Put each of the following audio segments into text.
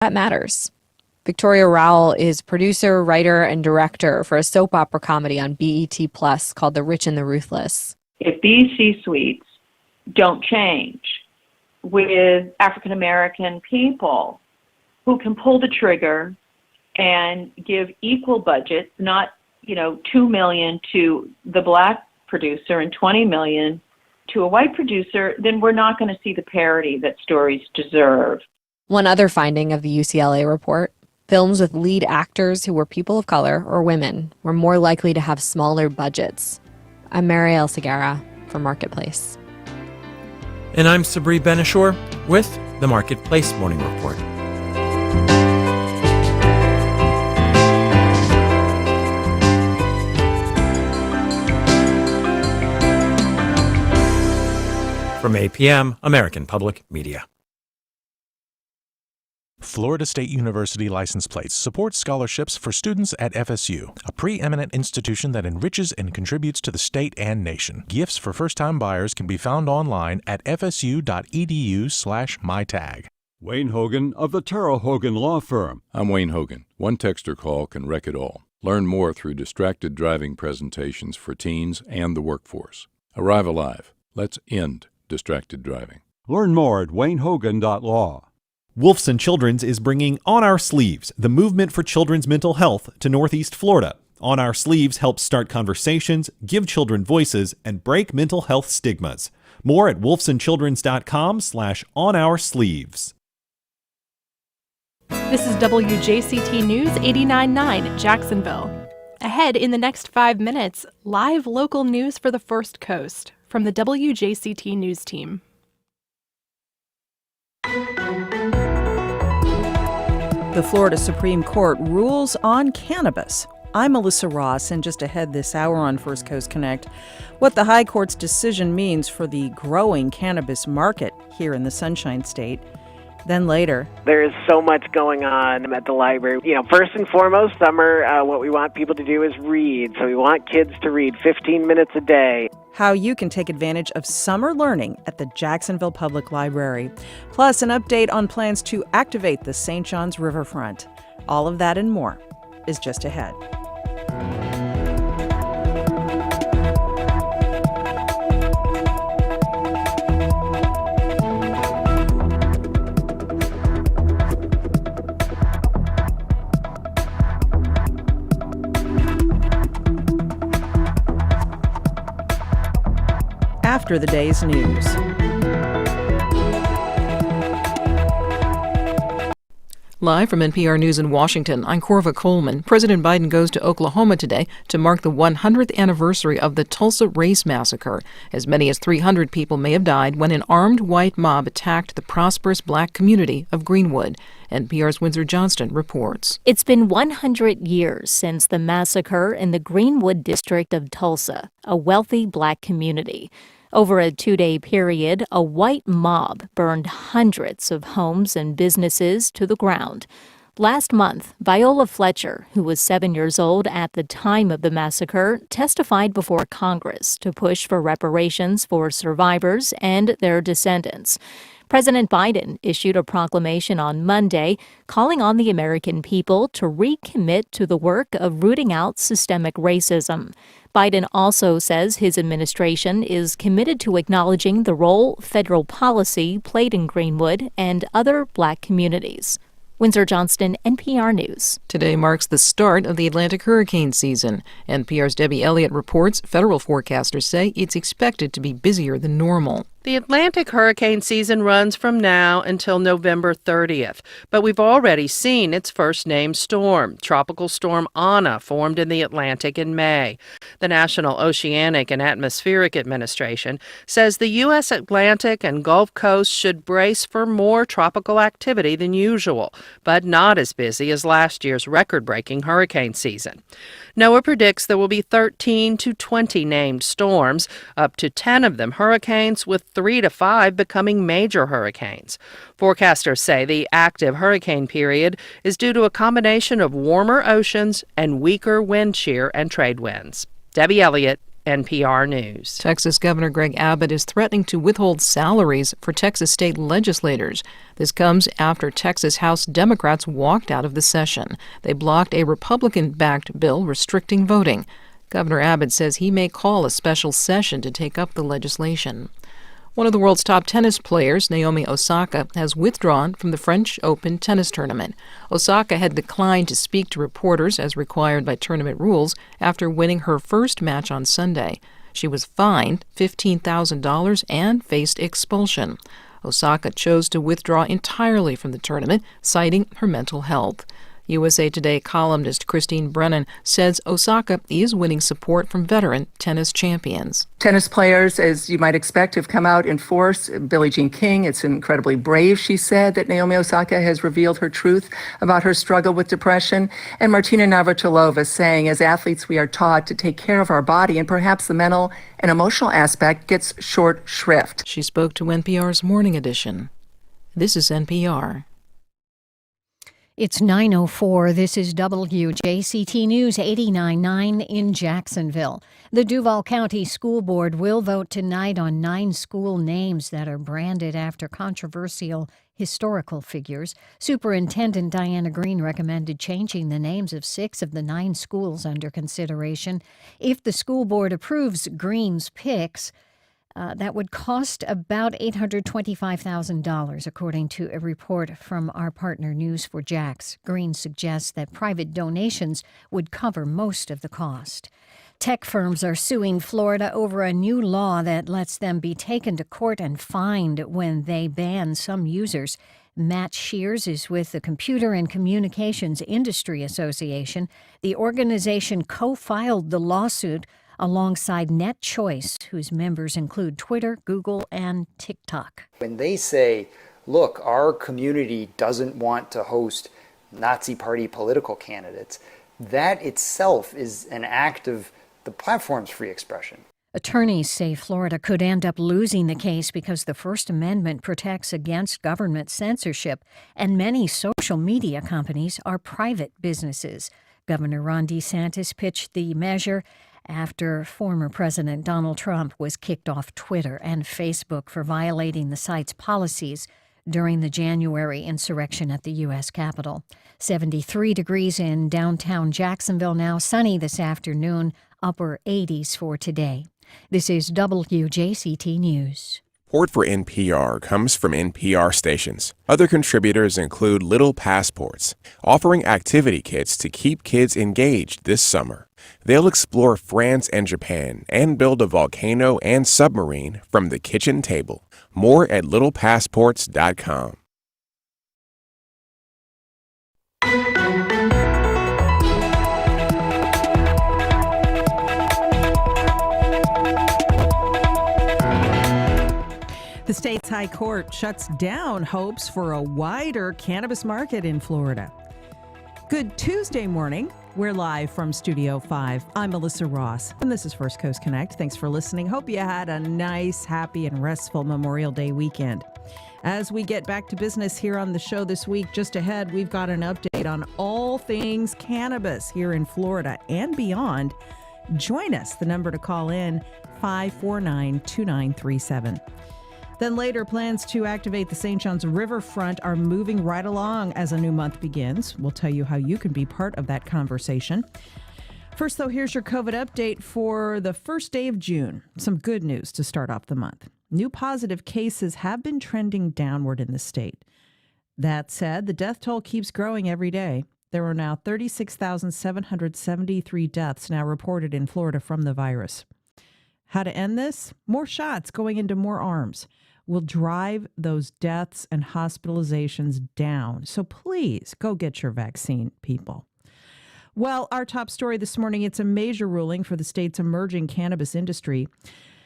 That matters. Victoria Rowell is producer, writer, and director for a soap opera comedy on BET Plus called The Rich and the Ruthless. If these C-suites don't change with African-American people who can pull the trigger and give equal budgets, not, $2 million to the black producer and $20 million to a white producer, then we're not going to see the parity that stories deserve. One other finding of the UCLA report: films with lead actors who were people of color or women were more likely to have smaller budgets. I'm Marielle Segarra for Marketplace. And I'm Sabri Benishore with the Marketplace Morning Report. From APM, American Public Media. Florida State University license plates support scholarships for students at FSU, a preeminent institution that enriches and contributes to the state and nation. Gifts for first-time buyers can be found online at fsu.edu/mytag. Wayne Hogan of the Terrell Hogan Law Firm. I'm Wayne Hogan. One texter call can wreck it all. Learn more through distracted driving presentations for teens and the workforce. Arrive alive. Let's end distracted driving. Learn more at waynehogan.law. Wolfson Children's is bringing On Our Sleeves, the movement for children's mental health, to Northeast Florida. On Our Sleeves helps start conversations, give children voices, and break mental health stigmas. More at wolfsonchildrens.com/onoursleeves. This is WJCT News 89.9 Jacksonville. Ahead in the next 5 minutes, live local news for the First Coast from the WJCT News team. The Florida Supreme Court rules on cannabis. I'm Melissa Ross, and just ahead this hour on First Coast Connect, what the High Court's decision means for the growing cannabis market here in the Sunshine State. Then later, there is so much going on at the library. First and foremost, summer, what we want people to do is read. So we want kids to read 15 minutes a day. How you can take advantage of summer learning at the Jacksonville Public Library. Plus, an update on plans to activate the St. John's Riverfront. All of that and more is just ahead. After the day's news. Live from NPR News in Washington, I'm Corva Coleman. President Biden goes to Oklahoma today to mark the 100th anniversary of the Tulsa Race Massacre. As many as 300 people may have died when an armed white mob attacked the prosperous black community of Greenwood. NPR's Windsor Johnston reports. It's been 100 years since the massacre in the Greenwood district of Tulsa, a wealthy black community. Over a 2-day period, a white mob burned hundreds of homes and businesses to the ground. Last month, Viola Fletcher, who was 7 years old at the time of the massacre, testified before Congress to push for reparations for survivors and their descendants. President Biden issued a proclamation on Monday calling on the American people to recommit to the work of rooting out systemic racism. Biden also says his administration is committed to acknowledging the role federal policy played in Greenwood and other black communities. Windsor Johnston, NPR News. Today marks the start of the Atlantic hurricane season. NPR's Debbie Elliott reports federal forecasters say it's expected to be busier than normal. The Atlantic hurricane season runs from now until November 30th, but we've already seen its first named storm. Tropical Storm Ana formed in the Atlantic in May. The National Oceanic and Atmospheric Administration says the U.S. Atlantic and Gulf Coast should brace for more tropical activity than usual, but not as busy as last year's record-breaking hurricane season. NOAA predicts there will be 13 to 20 named storms, up to 10 of them hurricanes, with 3 to 5 becoming major hurricanes. Forecasters say the active hurricane period is due to a combination of warmer oceans and weaker wind shear and trade winds. Debbie Elliott, NPR News. Texas Governor Greg Abbott is threatening to withhold salaries for Texas state legislators. This comes after Texas House Democrats walked out of the session. They blocked a Republican-backed bill restricting voting. Governor Abbott says he may call a special session to take up the legislation. One of the world's top tennis players, Naomi Osaka, has withdrawn from the French Open tennis tournament. Osaka had declined to speak to reporters as required by tournament rules after winning her first match on Sunday. She was fined $15,000 and faced expulsion. Osaka chose to withdraw entirely from the tournament, citing her mental health. USA Today columnist Christine Brennan says Osaka is winning support from veteran tennis champions. Tennis players, as you might expect, have come out in force. Billie Jean King, it's incredibly brave, she said, that Naomi Osaka has revealed her truth about her struggle with depression. And Martina Navratilova saying, as athletes, we are taught to take care of our body, and perhaps the mental and emotional aspect gets short shrift. She spoke to NPR's Morning Edition. This is NPR. It's 9:04. This is WJCT News 89.9 in Jacksonville. The Duval County School Board will vote tonight on 9 school names that are branded after controversial historical figures. Superintendent Diana Green recommended changing the names of 6 of the 9 schools under consideration. If the school board approves Green's picks, that would cost about $825,000, according to a report from our partner News4Jax. Green suggests that private donations would cover most of the cost. Tech firms are suing Florida over a new law that lets them be taken to court and fined when they ban some users. Matt Shears is with the Computer and Communications Industry Association. The organization co-filed the lawsuit alongside NetChoice, whose members include Twitter, Google, and TikTok. When they say, look, our community doesn't want to host Nazi Party political candidates, that itself is an act of the platform's free expression. Attorneys say Florida could end up losing the case because the First Amendment protects against government censorship, and many social media companies are private businesses. Governor Ron DeSantis pitched the measure after former President Donald Trump was kicked off Twitter and Facebook for violating the site's policies during the January insurrection at the U.S. Capitol. 73 degrees in downtown Jacksonville now, sunny this afternoon, upper 80s for today. This is WJCT News. Support for NPR comes from NPR stations. Other contributors include Little Passports, offering activity kits to keep kids engaged this summer. They'll explore France and Japan and build a volcano and submarine from the kitchen table. More at littlepassports.com. The state's high court shuts down hopes for a wider cannabis market in Florida. Good Tuesday morning. We're live from Studio 5. I'm Melissa Ross, and this is First Coast Connect. Thanks for listening. Hope you had a nice, happy, and restful Memorial Day weekend. As we get back to business here on the show this week, just ahead, we've got an update on all things cannabis here in Florida and beyond. Join us. The number to call in, 549-2937. Then later, plans to activate the St. John's Riverfront are moving right along as a new month begins. We'll tell you how you can be part of that conversation. First, though, here's your COVID update for the first day of June. Some good news to start off the month. New positive cases have been trending downward in the state. That said, the death toll keeps growing every day. There are now 36,773 deaths now reported in Florida from the virus. How to end this? More shots going into more arms will drive those deaths and hospitalizations down. So please go get your vaccine, people. Well, our top story this morning, it's a major ruling for the state's emerging cannabis industry.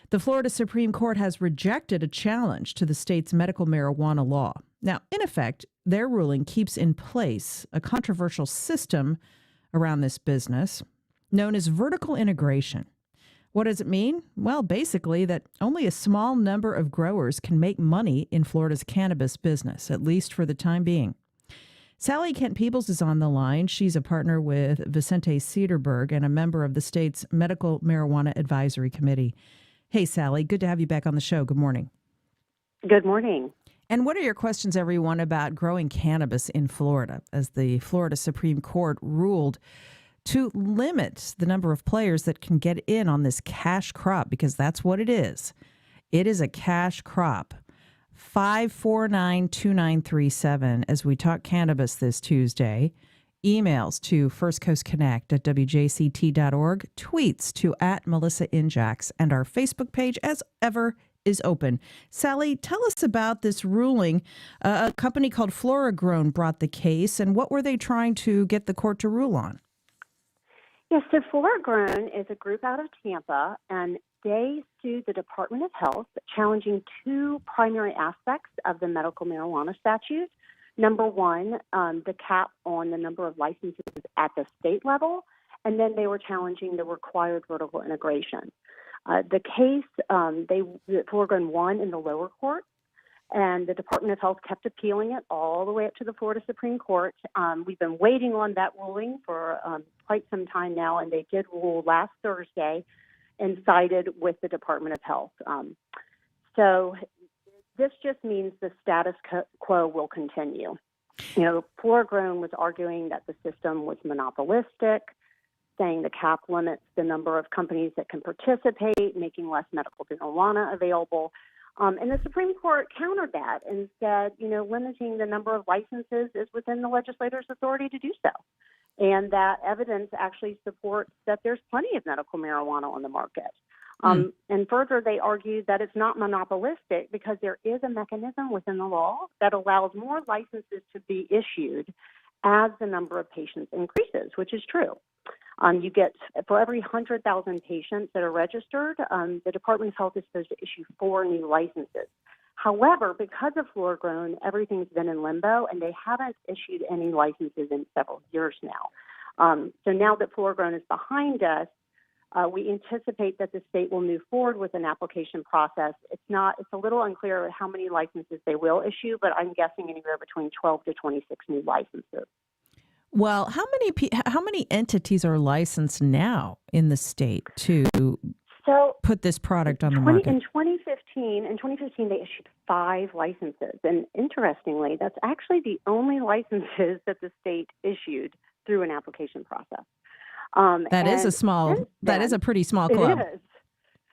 The Florida Supreme Court has rejected a challenge to the state's medical marijuana law. Now, in effect, their ruling keeps in place a controversial system around this business known as vertical integration. What does it mean? Well, basically that only a small number of growers can make money in Florida's cannabis business, at least for the time being. Sally Kent Peebles is on the line. She's a partner with Vicente Cederberg and a member of the state's Medical Marijuana Advisory Committee. Hey, Sally, good to have you back on the show. Good morning. Good morning. And what are your questions, everyone, about growing cannabis in Florida, as the Florida Supreme Court ruled to limit the number of players that can get in on this cash crop, because that's what it is. It is a cash crop. 5492937 as we talk cannabis this Tuesday. Emails to firstcoastconnect@wjct.org. Tweets to @MelissaInJax. And our Facebook page, as ever, is open. Sally, tell us about this ruling. A company called FloraGrown brought the case, and what were they trying to get the court to rule on? Yes, so FloraGrown is a group out of Tampa, and they sued the Department of Health, challenging two primary aspects of the medical marijuana statute. Number one, the cap on the number of licenses at the state level, and then they were challenging the required vertical integration. The case, FloraGrown won in the lower court, and the Department of Health kept appealing it all the way up to the Florida Supreme Court. We've been waiting on that ruling for quite some time now, and they did rule last Thursday and sided with the Department of Health. So this just means the status quo will continue. FloraGrown was arguing that the system was monopolistic, saying the cap limits the number of companies that can participate, making less medical marijuana available. And the Supreme Court countered that and said, limiting the number of licenses is within the legislator's authority to do so. And that evidence actually supports that there's plenty of medical marijuana on the market. And further, they argued that it's not monopolistic because there is a mechanism within the law that allows more licenses to be issued as the number of patients increases, which is true. You get, for every 100,000 patients that are registered, the Department of Health is supposed to issue 4 new licenses. However, because of FloraGrown, everything's been in limbo, and they haven't issued any licenses in several years now. So now that FloraGrown is behind us, we anticipate that the state will move forward with an application process. It's a little unclear how many licenses they will issue, but I'm guessing anywhere between 12 to 26 new licenses. Well, how many entities are licensed now in the state to put this product on the market? In 2015, they issued 5 licenses, and interestingly, that's actually the only licenses that the state issued through an application process. That is a pretty small club.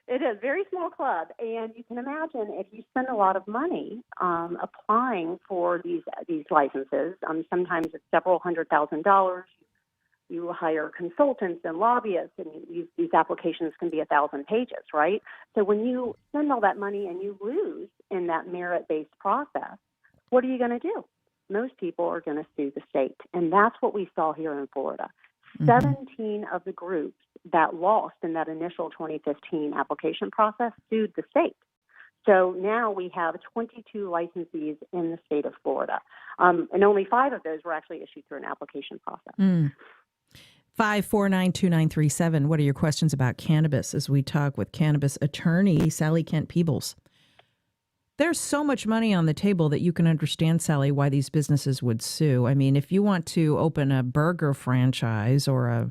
It is very small club, and you can imagine if you spend a lot of money applying for these licenses. Sometimes it's several $100,000. You hire consultants and lobbyists, and these applications can be 1,000 pages, right? So when you spend all that money and you lose in that merit-based process, what are you going to do? Most people are going to sue the state, and that's what we saw here in Florida. 17 of the groups that lost in that initial 2015 application process sued the state. So now we have 22 licensees in the state of Florida, and only 5 of those were actually issued through an application process. 5492937. What are your questions about cannabis as we talk with cannabis attorney Sally Kent Peebles? There's so much money on the table that you can understand, Sally, why these businesses would sue. I mean, if you want to open a burger franchise or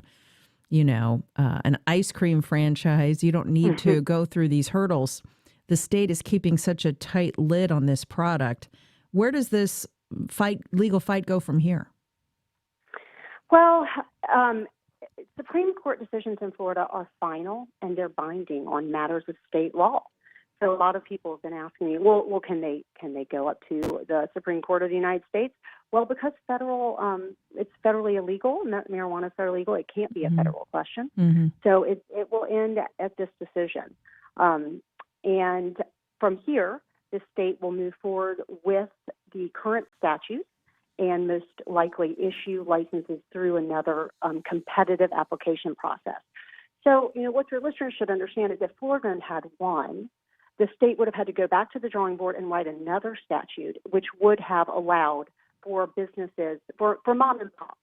an ice cream franchise, you don't need to go through these hurdles. The state is keeping such a tight lid on this product. Where does this legal fight go from here? Well, Supreme Court decisions in Florida are final, and they're binding on matters of state law. So a lot of people have been asking me, well, can they go up to the Supreme Court of the United States? Well, because it's federally illegal, marijuana is federally illegal, it can't be a federal question. So it will end at this decision. And from here, the state will move forward with the current statute and most likely issue licenses through another competitive application process. So, what your listeners should understand is if FloraGrown had won, the state would have had to go back to the drawing board and write another statute, which would have allowed for businesses, for mom and pop.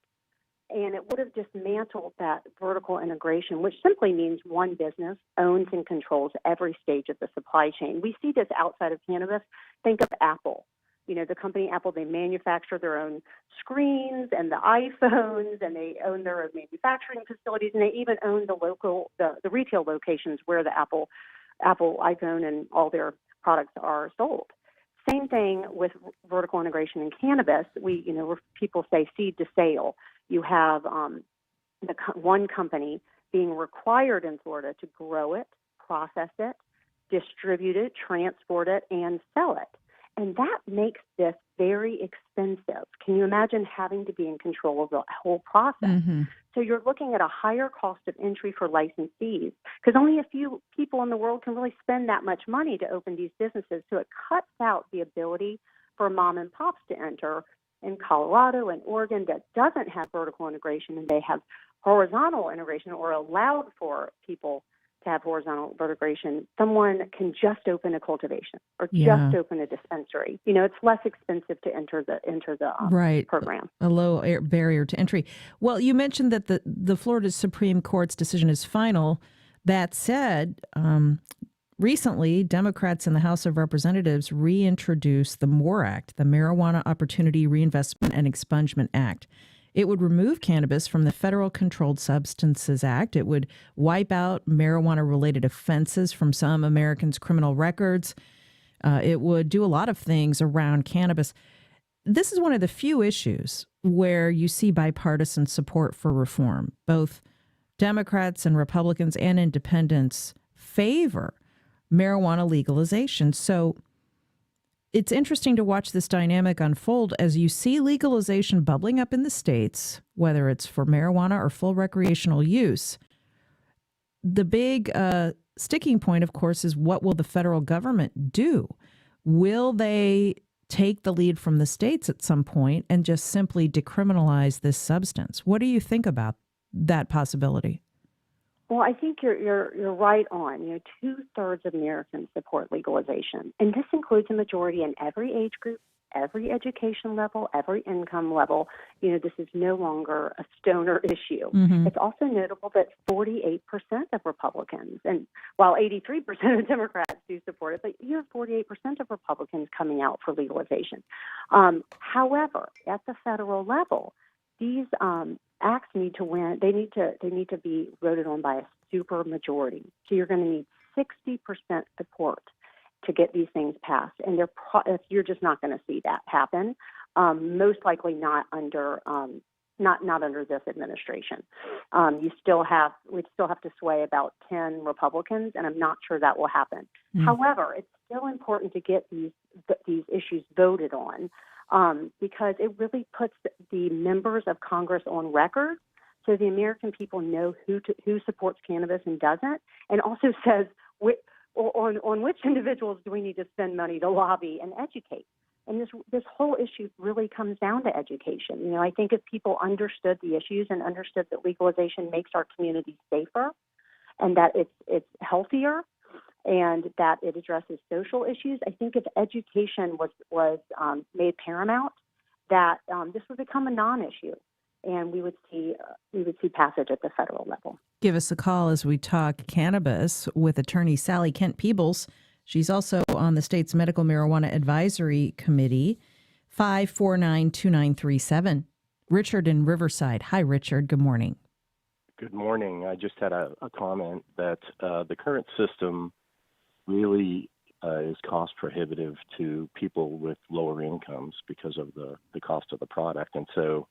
And it would have dismantled that vertical integration, which simply means one business owns and controls every stage of the supply chain. We see this outside of cannabis. Think of Apple. The company Apple, they manufacture their own screens and the iPhones, and they own their own manufacturing facilities, and they even own the retail locations where the Apple iPhone and all their products are sold. Same thing with vertical integration in cannabis. Where people say seed to sale. You have one company being required in Florida to grow it, process it, distribute it, transport it, and sell it. And that makes this very expensive. Can you imagine having to be in control of the whole process? Mm-hmm. So you're looking at a higher cost of entry for licensees because only a few people in the world can really spend that much money to open these businesses. So it cuts out the ability for mom and pops to enter in Colorado and Oregon that doesn't have vertical integration, and they have horizontal integration or allowed for people to have horizontal integration. Someone can just open a cultivation or just open a dispensary. It's less expensive to enter the program. A low barrier to entry. Well, you mentioned that the Florida Supreme Court's decision is final. That said, recently, Democrats in the House of Representatives reintroduced the MORE Act, the Marijuana Opportunity Reinvestment and Expungement Act. It would remove cannabis from the Federal Controlled Substances Act. It would wipe out marijuana-related offenses from some Americans' criminal records. It would do a lot of things around cannabis. This is one of the few issues where you see bipartisan support for reform. Both Democrats and Republicans and independents favor marijuana legalization. So it's interesting to watch this dynamic unfold as you see legalization bubbling up in the states, whether it's for marijuana or full recreational use. The big sticking point, of course, is what will the federal government do? Will they take the lead from the states at some point and just simply decriminalize this substance? What do you think about that possibility? Well, I think you're right on. 2/3 of Americans support legalization, and this includes a majority in every age group, every education level, every income level. This is no longer a stoner issue. Mm-hmm. It's also notable that 48% of Republicans, and while 83% of Democrats do support it, but you have 48% of Republicans coming out for legalization. However, at the federal level, these acts need to win. They need to be voted on by a super majority. So you're going to need 60% support to get these things passed, and you're just not going to see that happen. Most likely not under not under this administration. We'd still have to sway about 10 Republicans, and I'm not sure that will happen. However, it's still important to get these issues voted on. Because it really puts the members of Congress on record, so the American people know who supports cannabis and doesn't, and also says on which individuals do we need to spend money to lobby and educate. And this whole issue really comes down to education. I think if people understood the issues and understood that legalization makes our communities safer, and that it's healthier, and that it addresses social issues. I think if education was made paramount, that this would become a non-issue, and we would see passage at the federal level. Give us a call as we talk cannabis with attorney Sally Kent Peebles. She's also on the state's Medical Marijuana Advisory Committee. 549-2937. Richard in Riverside. Hi, Richard. Good morning. Good morning. I just had a comment that the current system really is cost prohibitive to people with lower incomes because of the cost of the product. And so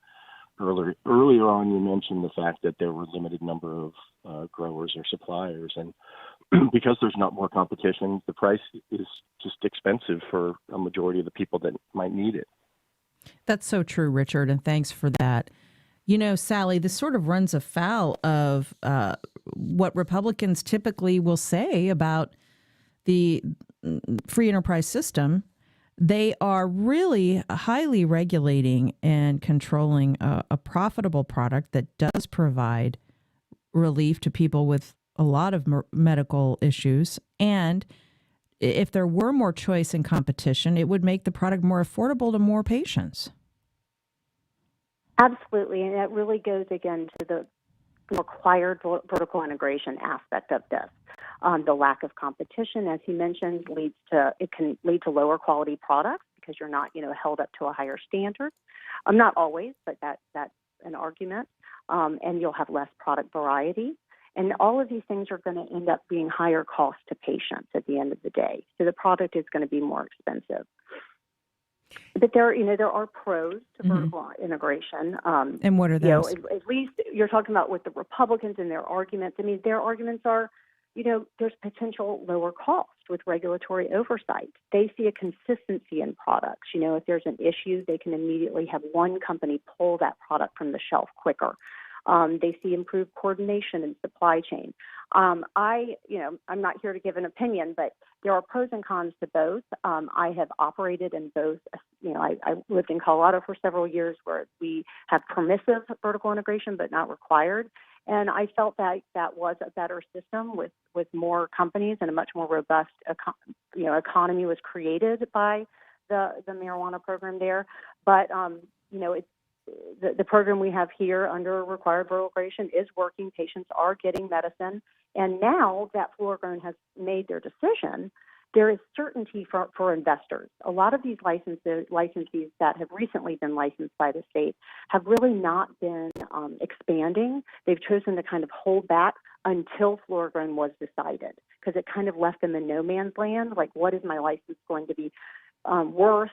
earlier on, you mentioned the fact that there were a limited number of growers or suppliers. And because there's not more competition, the price is just expensive for a majority of the people that might need it. That's so true, Richard, and thanks for that. Sally, this sort of runs afoul of what Republicans typically will say about the free enterprise system. They are really highly regulating and controlling a profitable product that does provide relief to people with a lot of medical issues. And if there were more choice and competition, it would make the product more affordable to more patients. Absolutely, and that really goes again to the required vertical integration aspect of this. The lack of competition, as he mentioned, can lead to lower quality products because you're not, held up to a higher standard. Not always, but that's an argument. And you'll have less product variety. And all of these things are going to end up being higher cost to patients at the end of the day. So the product is going to be more expensive. But there are pros to vertical integration. And what are those? At least you're talking about with the Republicans and their arguments. I mean, their arguments are, there's potential lower cost with regulatory oversight. They see a consistency in products. If there's an issue, they can immediately have one company pull that product from the shelf quicker. They see improved coordination in supply chain. I'm not here to give an opinion, but there are pros and cons to both. I have operated in both. I lived in Colorado for several years where we have permissive vertical integration, but not required. And I felt that that was a better system with more companies, and a much more robust economy was created by the marijuana program there. But it's the program we have here under required vertical integration is working. Patients are getting medicine. And now that Floor-Grown has made their decision, there is certainty for investors. A lot of these licensees that have recently been licensed by the state have really not been expanding. They've chosen to kind of hold back until Floor-Grown was decided, because it kind of left them in no man's land. Like, what is my license going to be worth?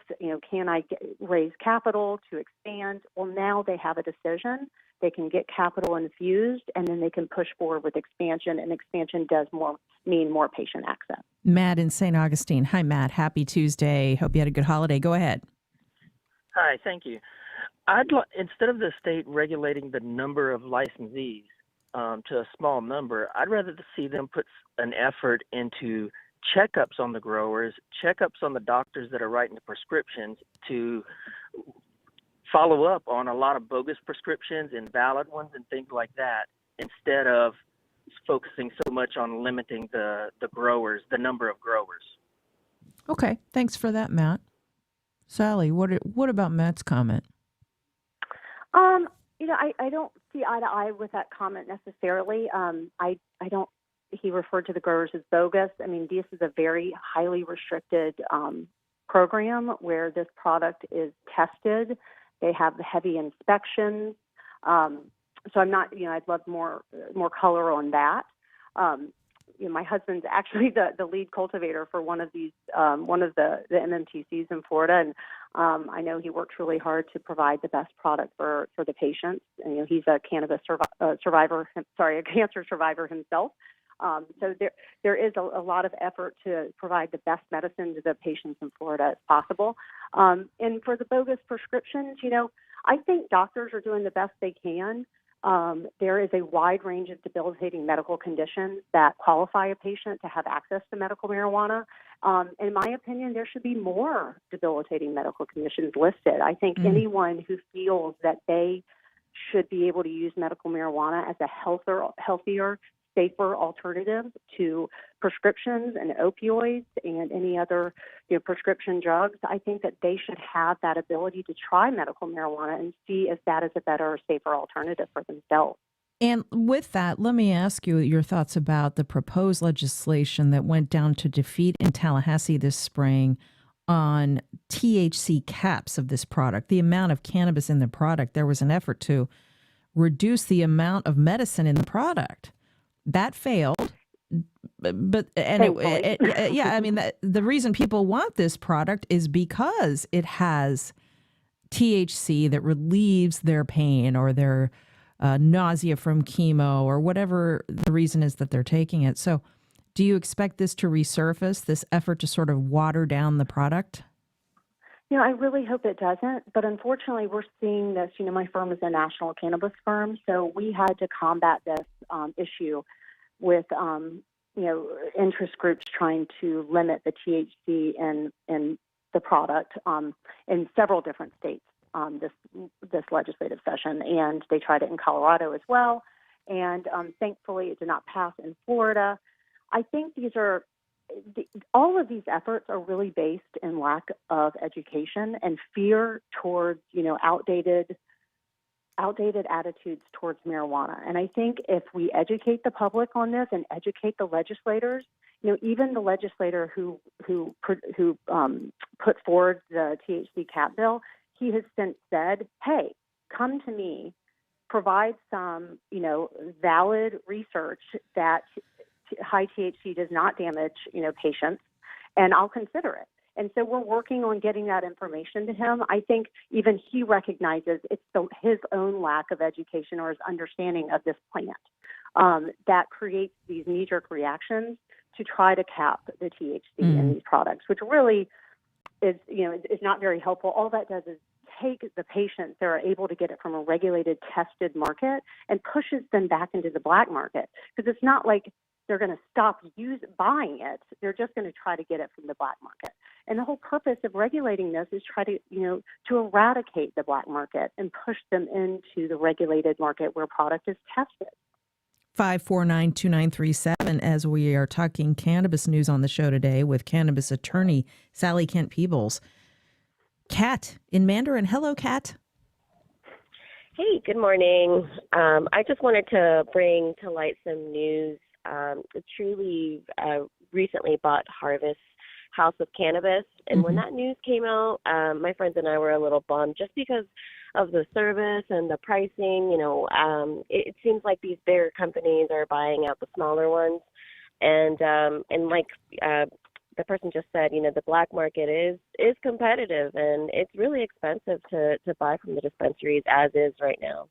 Can I raise capital to expand? Well, now they have a decision. They can get capital infused, and then they can push forward with expansion, and expansion does mean more patient access. Matt in St. Augustine. Hi, Matt. Happy Tuesday. Hope you had a good holiday. Go ahead. Hi, thank you. Instead of the state regulating the number of licensees to a small number, I'd rather see them put an effort into checkups on the growers, checkups on the doctors that are writing the prescriptions, to follow up on a lot of bogus prescriptions, invalid ones, and things like that, instead of focusing so much on limiting the growers, the number of growers. Okay, thanks for that, Matt. Sally, what about Matt's comment? I don't see eye to eye with that comment necessarily. I don't. He referred to the growers as bogus. I mean, this is a very highly restricted program where this product is tested. They have heavy inspections. So I'm not, I'd love more color on that. My husband's actually the lead cultivator for one of the MMTCs in Florida, and I know he works really hard to provide the best product for the patients. And, he's a cannabis survivor, a cancer survivor himself. So there is a lot of effort to provide the best medicine to the patients in Florida as possible. And for the bogus prescriptions, I think doctors are doing the best they can. There is a wide range of debilitating medical conditions that qualify a patient to have access to medical marijuana. In my opinion, there should be more debilitating medical conditions listed. I think anyone who feels that they should be able to use medical marijuana as a healthier, safer alternative to prescriptions and opioids and any other prescription drugs, I think that they should have that ability to try medical marijuana and see if that is a better, safer alternative for themselves. And with that, let me ask you your thoughts about the proposed legislation that went down to defeat in Tallahassee this spring on THC caps of this product, the amount of cannabis in the product. There was an effort to reduce the amount of medicine in the product. That failed, but the reason people want this product is because it has THC that relieves their pain or their nausea from chemo or whatever the reason is that they're taking it. So, do you expect this to resurface, this effort to sort of water down the product? I really hope it doesn't, but unfortunately we're seeing this. My firm is a national cannabis firm, so we had to combat this issue with, interest groups trying to limit the THC in the product in several different states this legislative session, and they tried it in Colorado as well, and thankfully it did not pass in Florida. I think all of these efforts are really based in lack of education and fear towards, outdated attitudes towards marijuana. And I think if we educate the public on this and educate the legislators, even the legislator who put forward the THC cap bill, he has since said, "Hey, come to me, provide some, valid research that high THC does not damage, patients, and I'll consider it." And so we're working on getting that information to him. I think even he recognizes it's his own lack of education or his understanding of this plant that creates these knee-jerk reactions to try to cap the THC in these products, which really is not very helpful. All that does is take the patients that are able to get it from a regulated, tested market and pushes them back into the black market, because it's not like they're going to stop buying it. They're just going to try to get it from the black market. And the whole purpose of regulating this is try to, to eradicate the black market and push them into the regulated market where product is tested. 549-2937 as we are talking cannabis news on the show today with cannabis attorney Sally Kent Peebles. Kat in Mandarin. Hello, Kat. Hey, good morning. I just wanted to bring to light some news. Trulieve recently bought Harvest House of Cannabis, and when that news came out, my friends and I were a little bummed just because of the service and the pricing. It seems like these bigger companies are buying out the smaller ones, and like the person just said, the black market is competitive, and it's really expensive to buy from the dispensaries as is right now.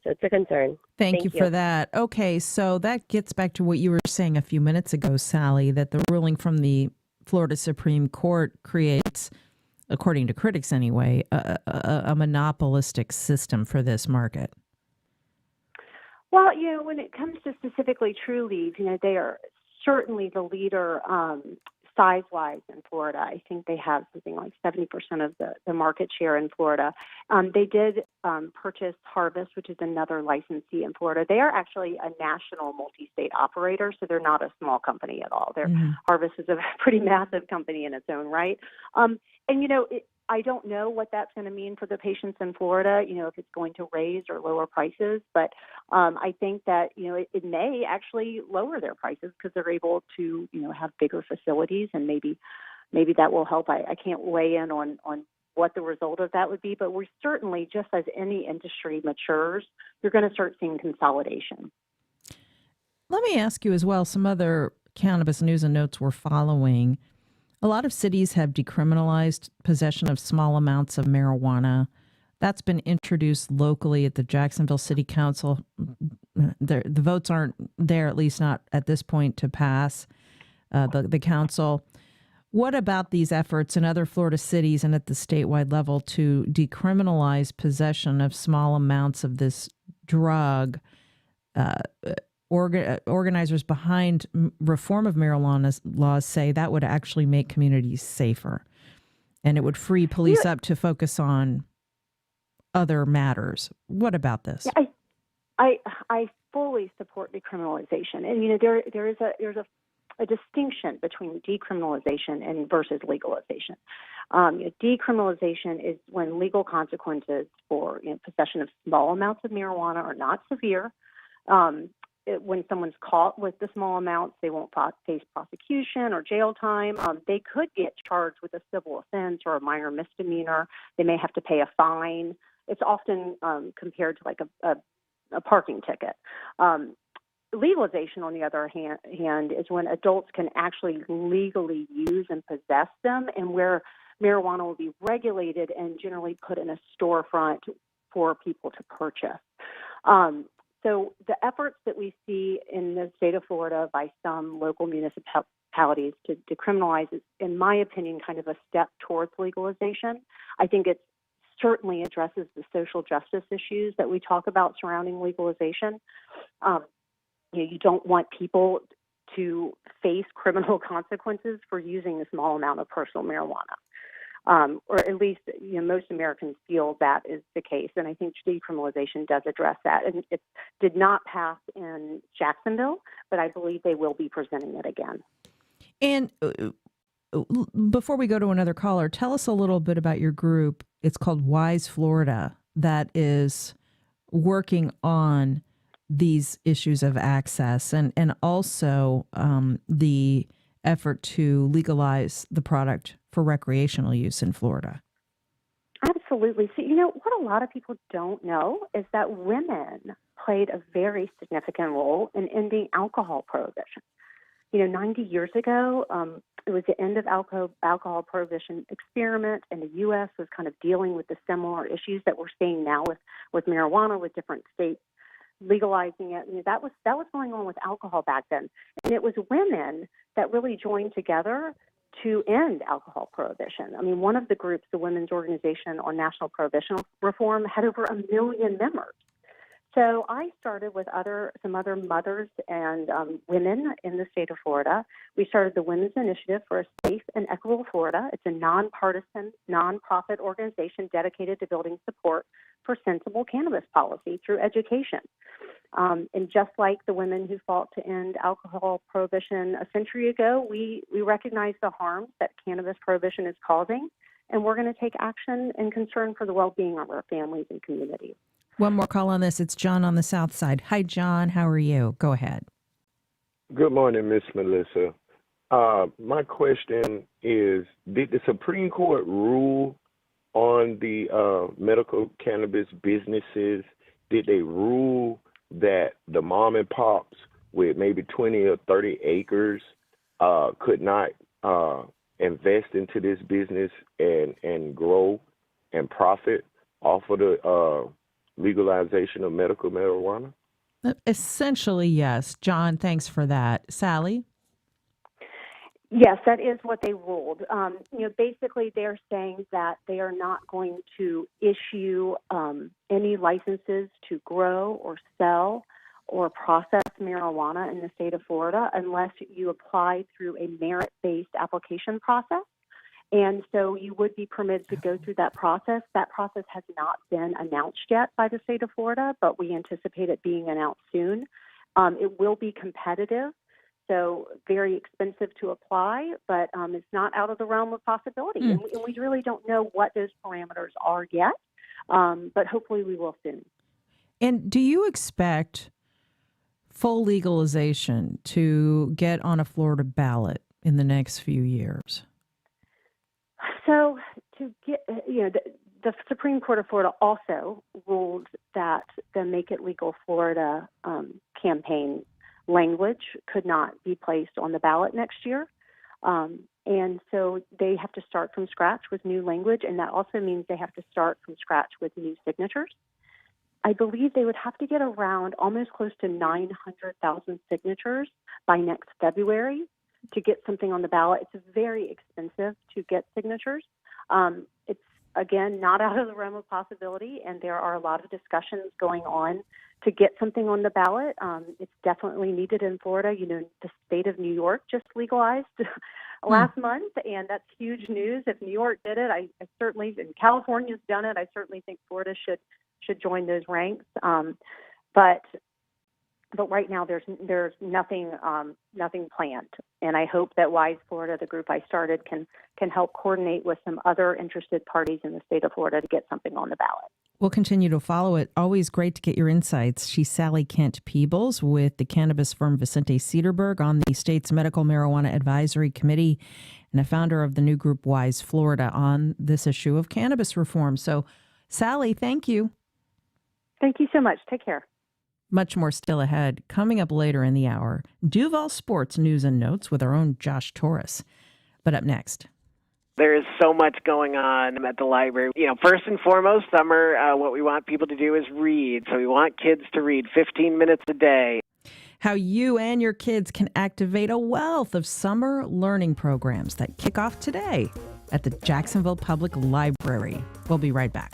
So it's a concern. Thank you for that. Okay, so that gets back to what you were saying a few minutes ago, Sally, that the ruling from the Florida Supreme Court creates, according to critics anyway, a monopolistic system for this market. Well, when it comes to specifically Trulieve, they are certainly the leader size-wise in Florida. I think they have something like 70% of the market share in Florida. They did purchase Harvest, which is another licensee in Florida. They are actually a national multi-state operator, so they're not a small company at all. Harvest is a pretty massive company in its own right. I don't know what that's going to mean for the patients in Florida, if it's going to raise or lower prices. But I think that, it may actually lower their prices because they're able to, have bigger facilities, and maybe that will help. I can't weigh in on what the result of that would be, but we're certainly, just as any industry matures, you're going to start seeing consolidation. Let me ask you as well, some other cannabis news and notes we're following. A lot of cities have decriminalized possession of small amounts of marijuana. That's been introduced locally at the Jacksonville City Council. The votes aren't there, at least not at this point, to pass the council. What about these efforts in other Florida cities and at the statewide level to decriminalize possession of small amounts of this drug? Organizers behind reform of marijuana laws say that would actually make communities safer, and it would free police up to focus on other matters. What about this? Yeah, I fully support decriminalization, and there's a distinction between decriminalization and versus legalization. Decriminalization is when legal consequences for possession of small amounts of marijuana are not severe. When someone's caught with the small amounts, they won't face prosecution or jail time. They could get charged with a civil offense or a minor misdemeanor. They may have to pay a fine. It's often compared to like a parking ticket. Legalization, on the other hand, is when adults can actually legally use and possess them, and where marijuana will be regulated and generally put in a storefront for people to purchase. So the efforts that we see in the state of Florida by some local municipalities to decriminalize is, in my opinion, kind of a step towards legalization. I think it certainly addresses the social justice issues that we talk about surrounding legalization. You don't want people to face criminal consequences for using a small amount of personal marijuana. Or at least most Americans feel that is the case, and I think decriminalization does address that. And it did not pass in Jacksonville, but I believe they will be presenting it again. And before we go to another caller, tell us a little bit about your group. It's called Wise Florida, that is working on these issues of access and also the effort to legalize the product for recreational use in Florida? Absolutely. So, what a lot of people don't know is that women played a very significant role in ending alcohol prohibition. 90 years ago, it was the end of alcohol prohibition experiment, and the U.S. was kind of dealing with the similar issues that we're seeing now with marijuana, with different states legalizing it. That was going on with alcohol back then. And it was women that really joined together to end alcohol prohibition. One of the groups, the Women's Organization on National Prohibition Reform, had over 1 million members. So I started with some other mothers and women in the state of Florida. We started the Women's Initiative for a Safe and Equitable Florida. It's a nonpartisan, nonprofit organization dedicated to building support for sensible cannabis policy through education. And just like the women who fought to end alcohol prohibition a century ago, we recognize the harms that cannabis prohibition is causing, and we're going to take action in concern for the well-being of our families and communities. One more call on this. It's John on the South Side. Hi, John. How are you? Go ahead. Good morning, Miss Melissa. My question is, did the Supreme Court rule on the medical cannabis businesses? Did they rule that the mom and pops with maybe 20 or 30 acres could not invest into this business and grow and profit off of the legalization of medical marijuana? Essentially, yes. John, thanks for that. Sally? Yes, that is what they ruled. Basically, they're saying that they are not going to issue any licenses to grow or sell or process marijuana in the state of Florida unless you apply through a merit-based application process. And so you would be permitted to go through that process. That process has not been announced yet by the state of Florida, but we anticipate it being announced soon. It will be competitive, so very expensive to apply, but it's not out of the realm of possibility. And we really don't know what those parameters are yet, but hopefully we will soon. And do you expect full legalization to get on a Florida ballot in the next few years? So to get, the Supreme Court of Florida also ruled that the Make It Legal Florida campaign language could not be placed on the ballot next year. And so they have to start from scratch with new language, and that also means they have to start from scratch with new signatures. I believe they would have to get around almost close to 900,000 signatures by next February to get something on the ballot. It's very expensive to get signatures. It's, again, not out of the realm of possibility, and there are a lot of discussions going on to get something on the ballot. It's definitely needed in Florida. The state of New York just legalized last month, and that's huge news. If New York did it, I certainly, and California's done it, I certainly think Florida should join those ranks. But right now there's nothing planned, and I hope that WISE Florida, the group I started, can help coordinate with some other interested parties in the state of Florida to get something on the ballot. We'll continue to follow it. Always great to get your insights. She's Sally Kent Peebles with the cannabis firm Vicente Cederberg on the state's Medical Marijuana Advisory Committee and a founder of the new group WISE Florida on this issue of cannabis reform. So, Sally, thank you. Thank you so much. Take care. Much more still ahead. Coming up later in the hour, Duval Sports news and notes with our own Josh Torres. But up next. There is so much going on at the library. First and foremost, summer, what we want people to do is read. So we want kids to read 15 minutes a day. How you and your kids can activate a wealth of summer learning programs that kick off today at the Jacksonville Public Library. We'll be right back.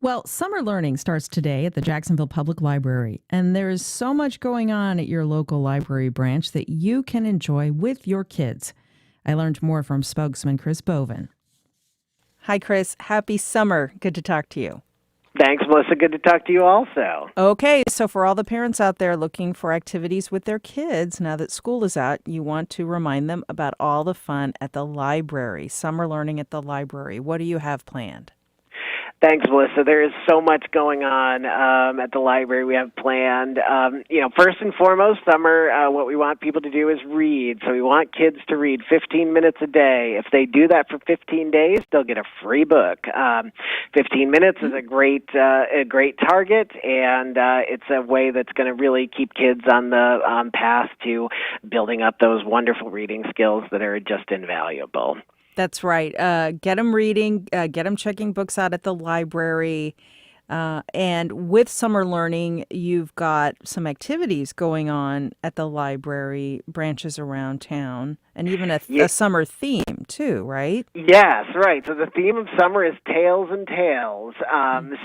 Well, summer learning starts today at the Jacksonville Public Library, and there is so much going on at your local library branch that you can enjoy with your kids. I learned more from spokesman Chris Boven. Hi, Chris. Happy summer. Good to talk to you. Thanks, Melissa. Good to talk to you also. Okay, so for all the parents out there looking for activities with their kids, now that school is out, you want to remind them about all the fun at the library, summer learning at the library. What do you have planned? Thanks, Melissa. There is so much going on at the library we have planned. First and foremost, summer, what we want people to do is read. So we want kids to read 15 minutes a day. If they do that for 15 days, they'll get a free book. 15 minutes is a great target, and it's a way that's going to really keep kids on the path to building up those wonderful reading skills that are just invaluable. That's right. Get them reading, get them checking books out at the library. And with summer learning, you've got some activities going on at the library branches around town, and even a summer theme too, right? Yes, right. So the theme of summer is Tales and Tales.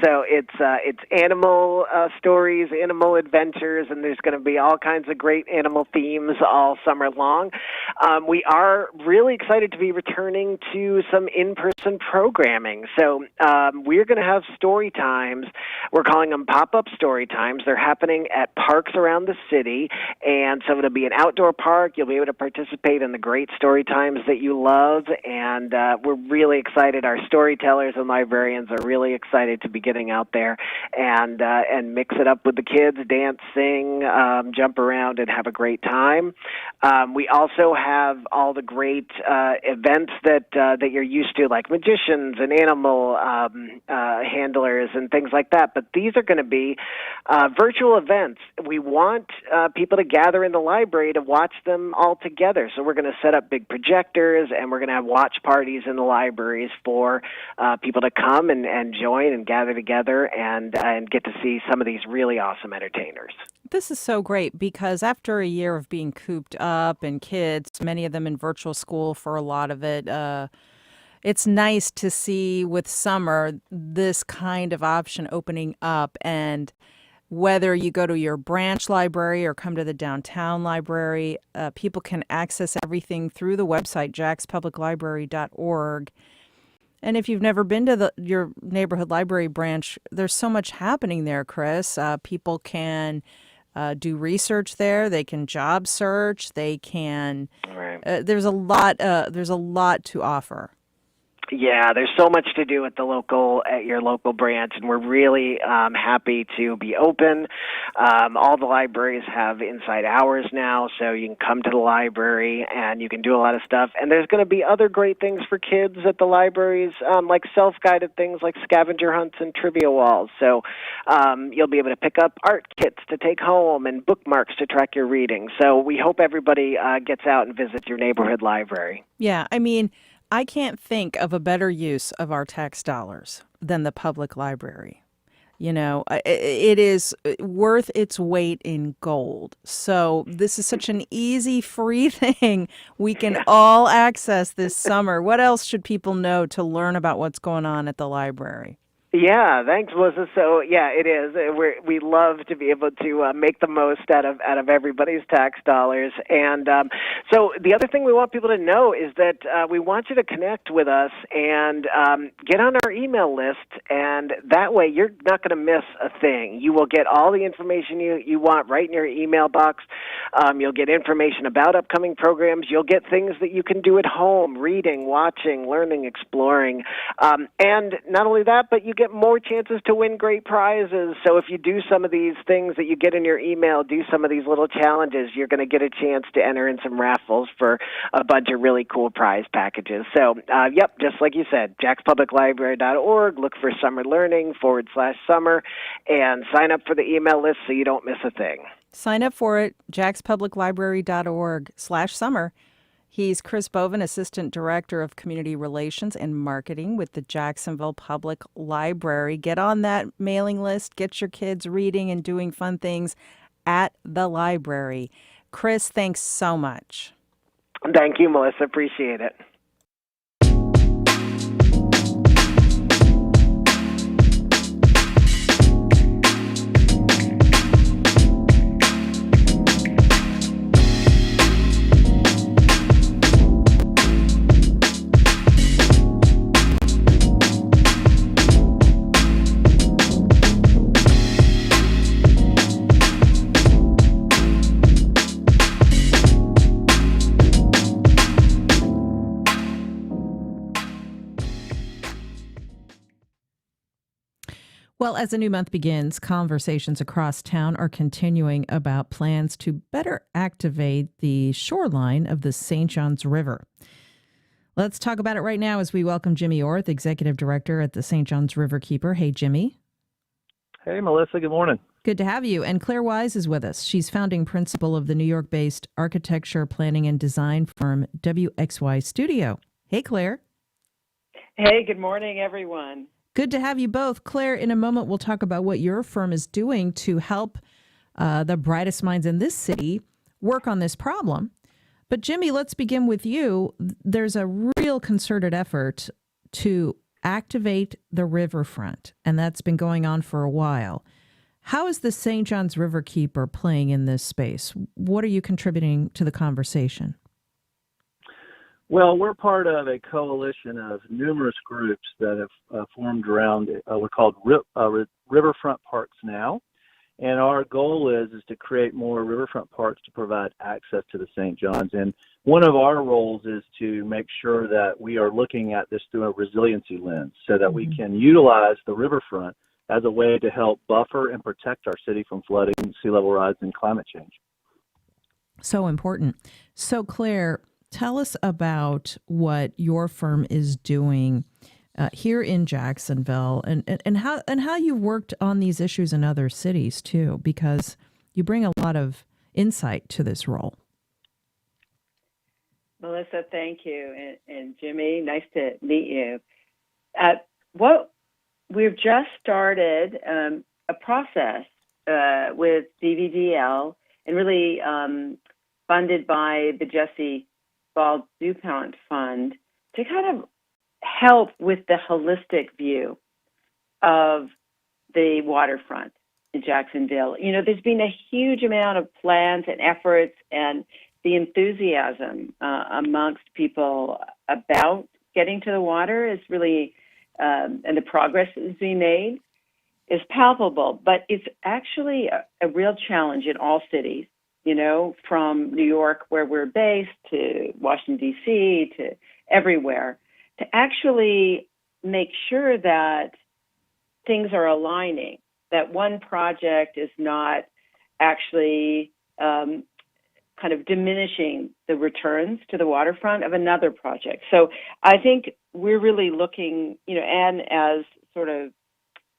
So it's animal stories, animal adventures, and there's going to be all kinds of great animal themes all summer long. We are really excited to be returning to some in-person programming. So we're going to have story times. We're calling them pop-up story times. They're happening at parks around the city, and so it'll be an outdoor park. You'll be able to participate in the great story times that you love, and we're really excited. Our storytellers and librarians are really excited to be getting out there and mix it up with the kids, dance, sing, jump around, and have a great time. We also have all the great events that you're used to, like magicians and animal handlers and things like that, but these are going to be virtual events. We want people to gather in the library to watch them all together, so we're going to set up big projectors, and we're going to have watch parties in the libraries for people to come and join and gather together and get to see some of these really awesome entertainers. This is so great because after a year of being cooped up and kids, many of them in virtual school for a lot of it, it's nice to see with summer this kind of option opening up, and whether you go to your branch library or come to the downtown library, people can access everything through the website, jackspubliclibrary.org. And if you've never been to your neighborhood library branch, there's so much happening there, Chris. People can do research there. They can job search. They can. Right. There's a lot to offer. Yeah, there's so much to do at your local branch, and we're really happy to be open. All the libraries have inside hours now, so you can come to the library and you can do a lot of stuff. And there's going to be other great things for kids at the libraries, like self-guided things like scavenger hunts and trivia walls. So you'll be able to pick up art kits to take home and bookmarks to track your reading. So we hope everybody gets out and visits your neighborhood library. Yeah, I mean, I can't think of a better use of our tax dollars than the public library. You know, it is worth its weight in gold. So this is such an easy, free thing we can all access this summer. What else should people know to learn about what's going on at the library? Yeah, thanks, Melissa. So, yeah, it is. We love to be able to make the most out of everybody's tax dollars. And so the other thing we want people to know is that we want you to connect with us and get on our email list, and that way you're not going to miss a thing. You will get all the information you want right in your email box. You'll get information about upcoming programs. You'll get things that you can do at home, reading, watching, learning, exploring. And not only that, but you get more chances to win great prizes. So if you do some of these things that you get in your email, do some of these little challenges, you're going to get a chance to enter in some raffles for a bunch of really cool prize packages. So, just like you said, jackspubliclibrary.org, look for Summer Learning /summer, and sign up for the email list so you don't miss a thing. Sign up for it, jackspubliclibrary.org/summer. He's Chris Boven, Assistant Director of Community Relations and Marketing with the Jacksonville Public Library. Get on that mailing list. Get your kids reading and doing fun things at the library. Chris, thanks so much. Thank you, Melissa. Appreciate it. Well, as the new month begins, conversations across town are continuing about plans to better activate the shoreline of the St. Johns River. Let's talk about it right now as we welcome Jimmy Orth, Executive Director at the St. Johns Riverkeeper. Hey, Jimmy. Hey, Melissa. Good morning. Good to have you. And Claire Wise is with us. She's founding principal of the New York-based architecture, planning, and design firm WXY Studio. Hey, Claire. Hey, good morning, everyone. Good to have you both. Claire, in a moment, we'll talk about what your firm is doing to help the brightest minds in this city work on this problem. But Jimmy, let's begin with you. There's a real concerted effort to activate the riverfront, and that's been going on for a while. How is the St. Johns Riverkeeper playing in this space? What are you contributing to the conversation? Well, we're part of a coalition of numerous groups that have formed around, we're called Riverfront Parks Now. And our goal is to create more riverfront parks to provide access to the St. Johns. And one of our roles is to make sure that we are looking at this through a resiliency lens so that we can utilize the riverfront as a way to help buffer and protect our city from flooding, sea level rise, and climate change. So important. So, Claire, tell us about what your firm is doing here in Jacksonville, and how you worked on these issues in other cities too, because you bring a lot of insight to this role. Melissa, thank you, and Jimmy, nice to meet you. We've just started a process with DVDL and really funded by the Jesse Ball DuPont Fund to kind of help with the holistic view of the waterfront in Jacksonville. You know, there's been a huge amount of plans and efforts, and the enthusiasm amongst people about getting to the water is really, and the progress that is being made is palpable, but it's actually a real challenge in all cities, you know, from New York, where we're based, to Washington, D.C., to everywhere, to actually make sure that things are aligning, that one project is not actually kind of diminishing the returns to the waterfront of another project. So I think we're really looking, you know, and as sort of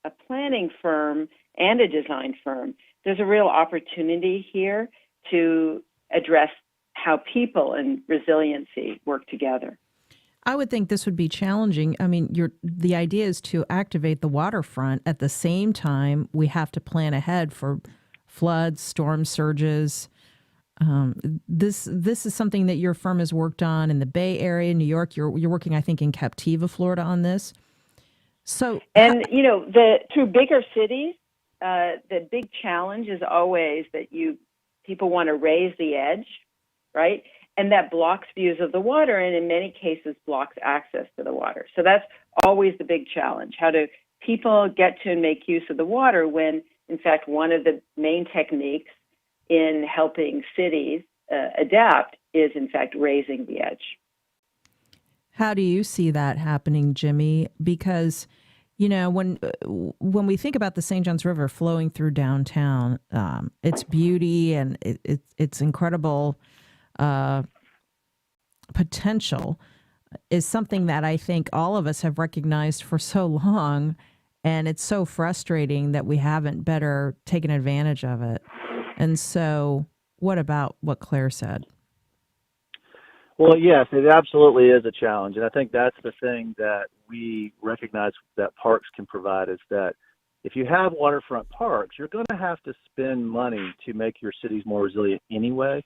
a planning firm and a design firm, there's a real opportunity here to address how people and resiliency work together. I would think this would be challenging. I mean, the idea is to activate the waterfront. At the same time, we have to plan ahead for floods, storm surges. This is something that your firm has worked on in the Bay Area, New York. You're working, I think, in Captiva, Florida, on this. So, and you know, through bigger cities, the big challenge is always that people want to raise the edge, right? And that blocks views of the water, and in many cases blocks access to the water. So that's always the big challenge. How do people get to and make use of the water when, in fact, one of the main techniques in helping cities adapt is, in fact, raising the edge. How do you see that happening, Jimmy? Because, you know, when we think about the St. Johns River flowing through downtown, its beauty and its incredible potential is something that I think all of us have recognized for so long, and it's so frustrating that we haven't better taken advantage of it. And so what about what Claire said? Well, yes, it absolutely is a challenge. And I think that's the thing that we recognize that parks can provide, is that if you have waterfront parks, you're going to have to spend money to make your cities more resilient anyway.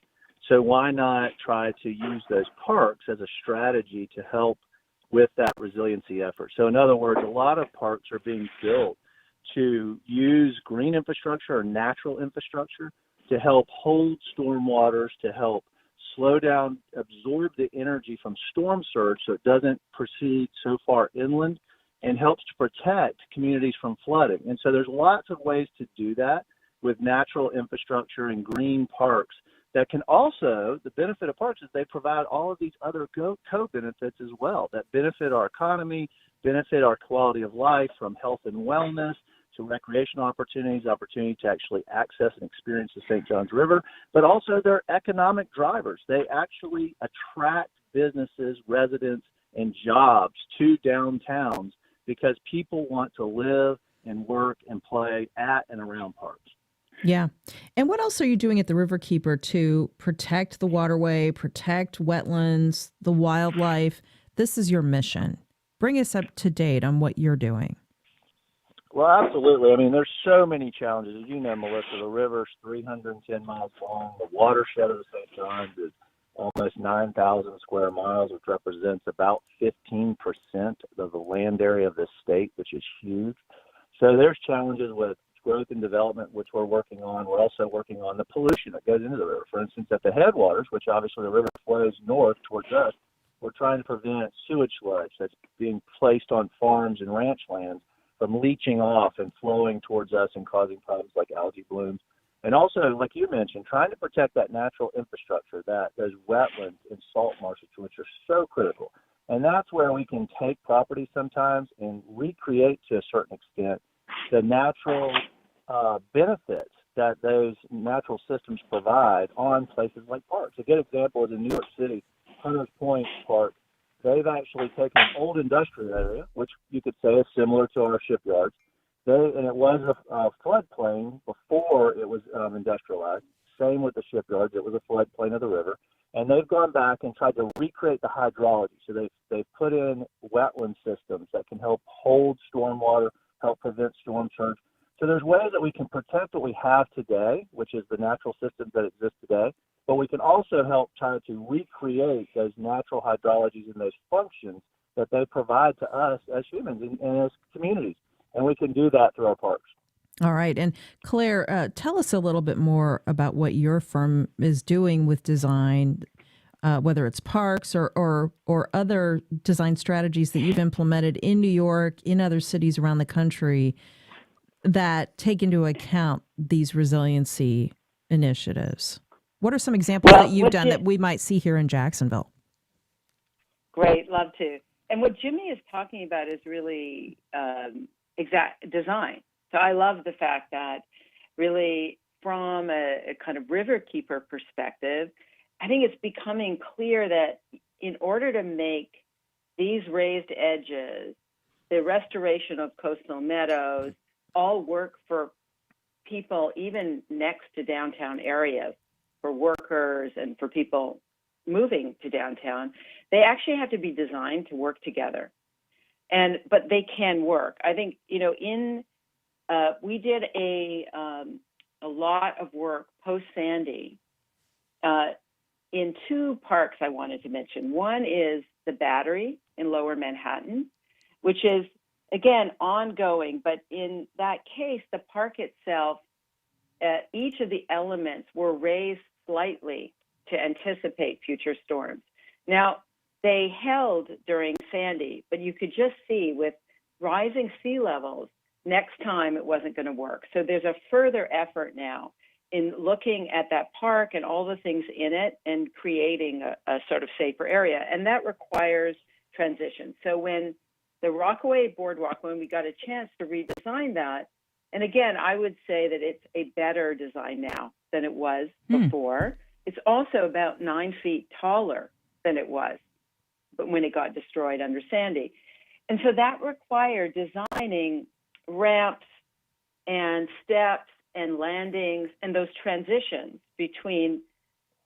So why not try to use those parks as a strategy to help with that resiliency effort? So in other words, a lot of parks are being built to use green infrastructure or natural infrastructure to help hold storm waters, to help slow down, absorb the energy from storm surge so it doesn't proceed so far inland, and helps to protect communities from flooding. And so there's lots of ways to do that with natural infrastructure and green parks that can also, the benefit of parks is they provide all of these other co-benefits as well that benefit our economy, benefit our quality of life, from health and wellness to recreational opportunities, opportunity to actually access and experience the St. Johns River, but also they're economic drivers. They actually attract businesses, residents, and jobs to downtowns because people want to live and work and play at and around parks. Yeah. And what else are you doing at the Riverkeeper to protect the waterway, protect wetlands, the wildlife? This is your mission. Bring us up to date on what you're doing. Well, absolutely. I mean, there's so many challenges. As you know, Melissa, the river's 310 miles long. The watershed of the St. Johns is almost 9,000 square miles, which represents about 15% of the land area of this state, which is huge. So there's challenges with growth and development, which we're working on. We're also working on the pollution that goes into the river. For instance, at the headwaters, which obviously the river flows north towards us, we're trying to prevent sewage sludge that's being placed on farms and ranch lands from leaching off and flowing towards us and causing problems like algae blooms. And also, like you mentioned, trying to protect that natural infrastructure, those wetlands and salt marshes, which are so critical. And that's where we can take property sometimes and recreate to a certain extent the natural benefits that those natural systems provide on places like parks. A good example is in New York City, Hunters Point Park. They've actually taken an old industrial area, which you could say is similar to our shipyards. And it was a floodplain before it was industrialized. Same with the shipyards. It was a floodplain of the river. And they've gone back and tried to recreate the hydrology. So they've put in wetland systems that can help hold stormwater, help prevent storm surge. So there's ways that we can protect what we have today, which is the natural systems that exist today, but we can also help try to recreate those natural hydrologies and those functions that they provide to us as humans and as communities. And we can do that through our parks. All right. And Claire, tell us a little bit more about what your firm is doing with design, whether it's parks or other design strategies that you've implemented in New York, in other cities around the country that take into account these resiliency initiatives. What are some examples that you've done that we might see here in Jacksonville? Great, love to. And what Jimmy is talking about is really exact design. So I love the fact that really from a kind of riverkeeper perspective, I think it's becoming clear that in order to make these raised edges, the restoration of coastal meadows, all work for people even next to downtown areas, for workers and for people moving to downtown, they actually have to be designed to work together. But they can work. I think, we did a lot of work post Sandy in two parks I wanted to mention. One is the Battery in Lower Manhattan, which is, again, ongoing. But in that case, the park itself, each of the elements were raised slightly to anticipate future storms. Now, they held during Sandy, but you could just see with rising sea levels, next time it wasn't going to work. So there's a further effort now in looking at that park and all the things in it and creating a sort of safer area. And that requires transition. So when the Rockaway Boardwalk, when we got a chance to redesign that, and again, I would say that it's a better design now than it was before. It's also about 9 feet taller than it was but when it got destroyed under Sandy. And so that required designing ramps and steps and landings and those transitions between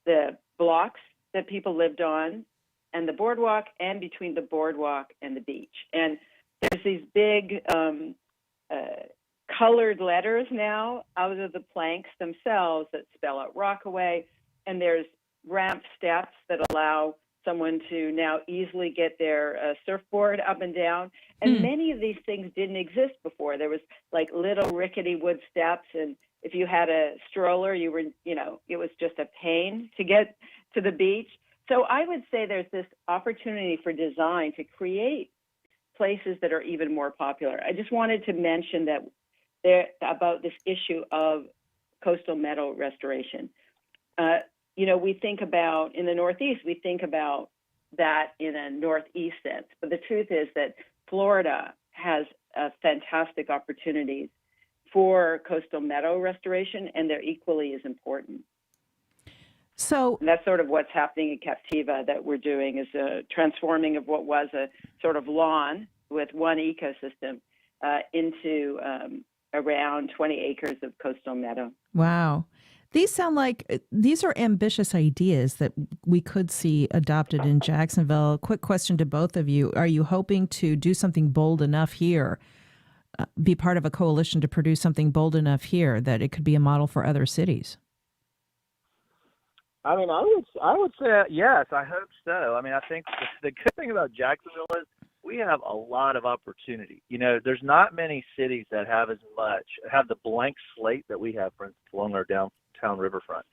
the blocks that people lived on and the boardwalk and between the boardwalk and the beach. And there's these big colored letters now out of the planks themselves that spell out Rockaway. And there's ramp steps that allow someone to now easily get their surfboard up and down. And many of these things didn't exist before. There was like little rickety wood steps. And if you had a stroller, you were, it was just a pain to get to the beach. So I would say there's this opportunity for design to create places that are even more popular. I just wanted to mention that about this issue of coastal meadow restoration. We think about, in the Northeast, we think about that in a Northeast sense. But the truth is that Florida has fantastic opportunities for coastal meadow restoration, and they're equally as important. So and that's sort of what's happening in Captiva that we're doing, is a transforming of what was a sort of lawn with one ecosystem into around 20 acres of coastal meadow. Wow. These sound like these are ambitious ideas that we could see adopted in Jacksonville. Quick question to both of you. Are you hoping to do something bold enough here, be part of a coalition to produce something bold enough here that it could be a model for other cities? I mean, I would say yes. I hope so. I mean, I think the good thing about Jacksonville is we have a lot of opportunity. You know, there's not many cities that have the blank slate that we have, for instance, along our downtown riverfront.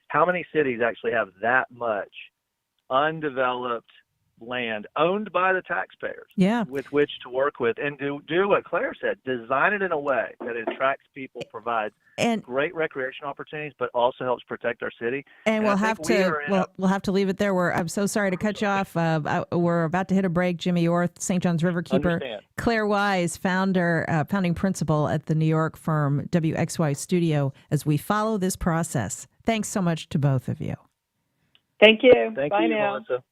How many cities actually have that much undeveloped land owned by the taxpayers with which to work with and do what Claire said, design it in a way that attracts people, provides great recreation opportunities, but also helps protect our city. And we'll have to leave it there. I'm so sorry to cut you off. We're about to hit a break. Jimmy Orth, St. John's Riverkeeper. Claire Wise, founding principal at the New York firm WXY Studio, as we follow this process. Thanks so much to both of you. Thank you. Bye now. Melissa.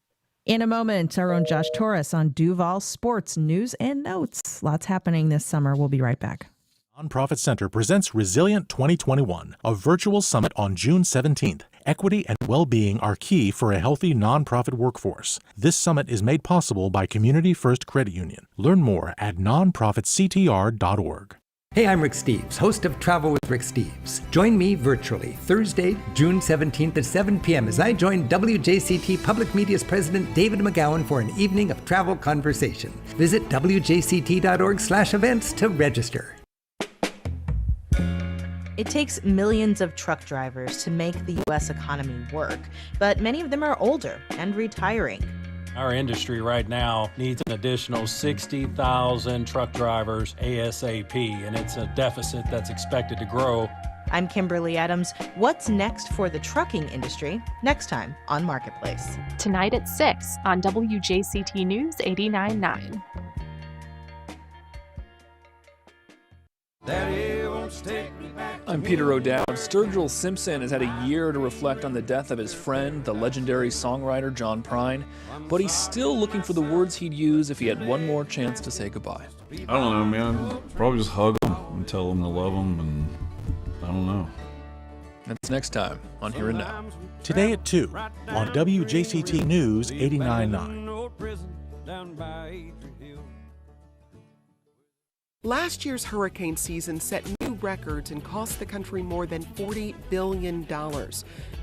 In a moment, our own Josh Torres on Duval Sports News and Notes. Lots happening this summer. We'll be right back. Nonprofit Center presents Resilient 2021, a virtual summit on June 17th. Equity and well-being are key for a healthy nonprofit workforce. This summit is made possible by Community First Credit Union. Learn more at nonprofitctr.org. Hey, I'm Rick Steves, host of Travel with Rick Steves. Join me virtually Thursday, June 17th at 7 p.m. as I join WJCT Public Media's president David McGowan for an evening of travel conversation. Visit wjct.org/events to register. It takes millions of truck drivers to make the U.S. economy work, but many of them are older and retiring. Our industry right now needs an additional 60,000 truck drivers ASAP, and it's a deficit that's expected to grow. I'm Kimberly Adams. What's next for the trucking industry? Next time on Marketplace. Tonight at 6 on WJCT News 89.9. I'm Peter O'Dowd. Sturgill Simpson has had a year to reflect on the death of his friend, the legendary songwriter John Prine, but he's still looking for the words he'd use if he had one more chance to say goodbye. I don't know, man. Probably just hug him and tell him to love him, and I don't know. That's next time on Here and Now. Today at 2 on WJCT News 89.9. Last year's hurricane season set new records and cost the country more than $40 billion.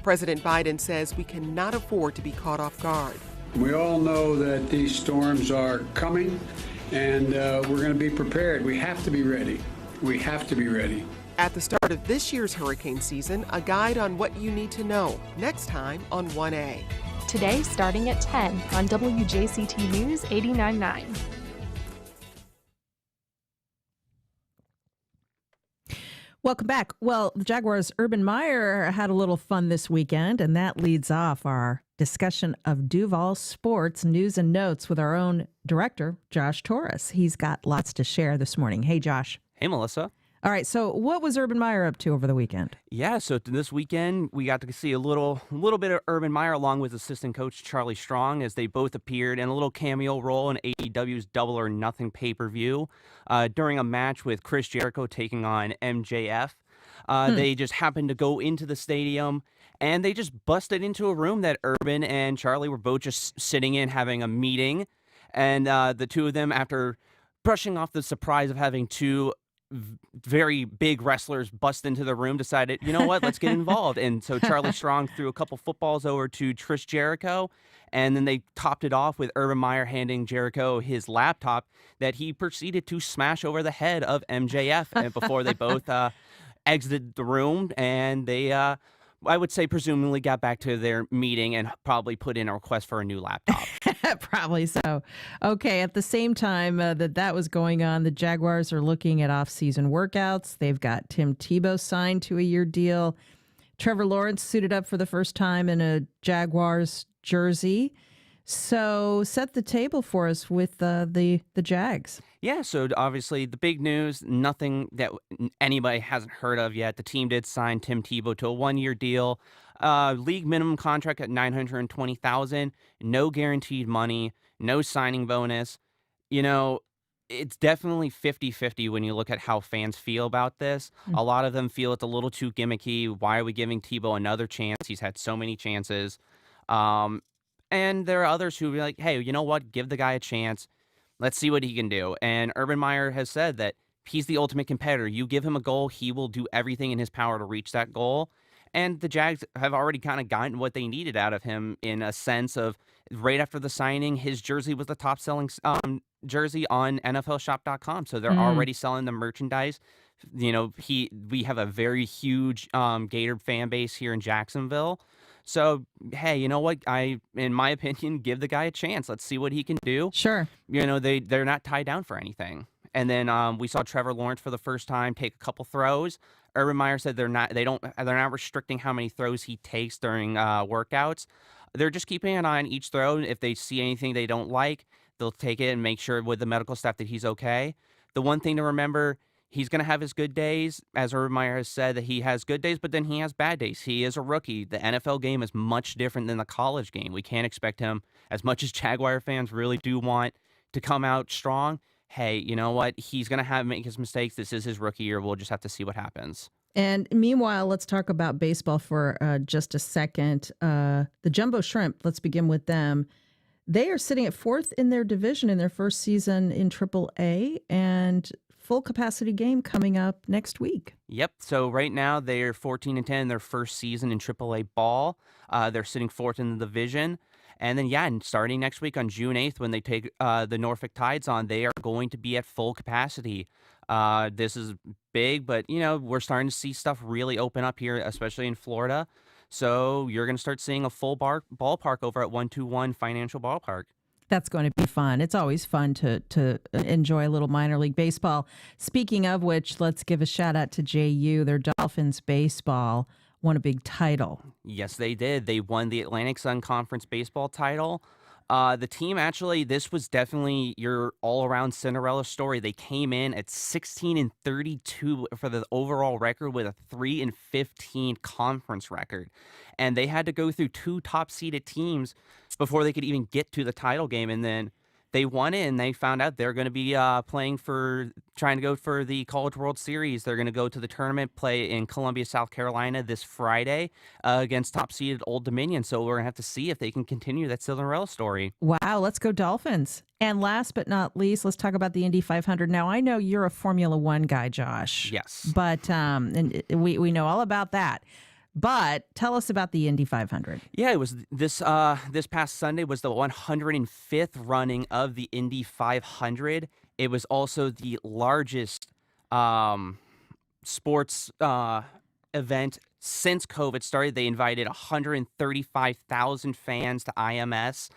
President Biden says we cannot afford to be caught off guard. We all know that these storms are coming, and we're going to be prepared. We have to be ready. We have to be ready. At the start of this year's hurricane season, a guide on what you need to know. Next time on 1A. Today starting at 10 on WJCT News 89.9. Welcome back. Well, the Jaguars' Urban Meyer had a little fun this weekend, and that leads off our discussion of Duval Sports News and Notes with our own director, Josh Torres. He's got lots to share this morning. Hey, Josh. Hey, Melissa. All right, so what was Urban Meyer up to over the weekend? Yeah, so this weekend we got to see a little bit of Urban Meyer along with assistant coach Charlie Strong as they both appeared in a little cameo role in AEW's Double or Nothing pay-per-view during a match with Chris Jericho taking on MJF. They just happened to go into the stadium and they just busted into a room that Urban and Charlie were both just sitting in having a meeting. And the two of them, after brushing off the surprise of having two very big wrestlers bust into the room, decided, you know what, let's get involved. And so Charlie Strong threw a couple footballs over to Chris Jericho, and then they topped it off with Urban Meyer handing Jericho his laptop that he proceeded to smash over the head of MJF and before they both exited the room. And they, I would say, presumably got back to their meeting and probably put in a request for a new laptop. Probably so. Okay, at the same time that was going on, the Jaguars are looking at off-season workouts. They've got Tim Tebow signed to a year deal. Trevor Lawrence suited up for the first time in a Jaguars jersey. So set the table for us with the Jags. Yeah, so obviously the big news, nothing that anybody hasn't heard of yet. The team did sign Tim Tebow to a 1-year deal, league minimum contract at $920,000, no guaranteed money, no signing bonus. You know, it's definitely 50-50 when you look at how fans feel about this. A lot of them feel it's a little too gimmicky. Why are we giving Tebow another chance? He's had so many chances. And there are others who be like, hey, you know what? Give the guy a chance. Let's see what he can do. And Urban Meyer has said that he's the ultimate competitor. You give him a goal, he will do everything in his power to reach that goal. And the Jags have already kind of gotten what they needed out of him in a sense of right after the signing, his jersey was the top-selling jersey on NFLshop.com. So they're already selling the merchandise. You know, we have a very huge Gator fan base here in Jacksonville. So, hey, you know what? In my opinion, give the guy a chance. Let's see what he can do. Sure. You know, they're not tied down for anything. And then we saw Trevor Lawrence for the first time take a couple throws. Urban Meyer said they're not restricting how many throws he takes during workouts. They're just keeping an eye on each throw. If they see anything they don't like, they'll take it and make sure with the medical staff that he's okay. The one thing to remember, he's going to have his good days. As Urban Meyer has said, that he has good days, but then he has bad days. He is a rookie. The NFL game is much different than the college game. We can't expect him, as much as Jaguar fans really do want to come out strong. Hey, you know what? He's going to make his mistakes. This is his rookie year. We'll just have to see what happens. And meanwhile, let's talk about baseball for just a second. The Jumbo Shrimp, let's begin with them. They are sitting at 4th in their division in their first season in AAA, and full capacity game coming up next week. Yep. So right now they're 14-10 in their first season in AAA ball. They're sitting 4th in the division. And then, and starting next week on June 8th, when they take the Norfolk Tides on, they are going to be at full capacity. This is big, but, you know, we're starting to see stuff really open up here, especially in Florida. So you're going to start seeing a full ballpark over at 121 Financial Ballpark. That's going to be fun. It's always fun to enjoy a little minor league baseball. Speaking of which, let's give a shout out to JU. Their Dolphins baseball won a big title. Yes, they did. They won the Atlantic Sun Conference baseball title. The team actually, this was definitely your all-around Cinderella story. They came in at 16-32 for the overall record with a 3-15 conference record. And they had to go through 2 top-seeded teams before they could even get to the title game. And then they won it, and they found out they're going to be trying to go for the College World Series. They're going to go to the tournament, play in Columbia, South Carolina this Friday against top-seeded Old Dominion. So we're going to have to see if they can continue that Cinderella story. Wow, let's go Dolphins. And last but not least, let's talk about the Indy 500. Now, I know you're a Formula One guy, Josh. Yes. But and we know all about that. But tell us about the Indy 500. Yeah, it was this past Sunday was the 105th running of the Indy 500. It was also the largest sports event since COVID started. They invited 135,000 fans to IMS.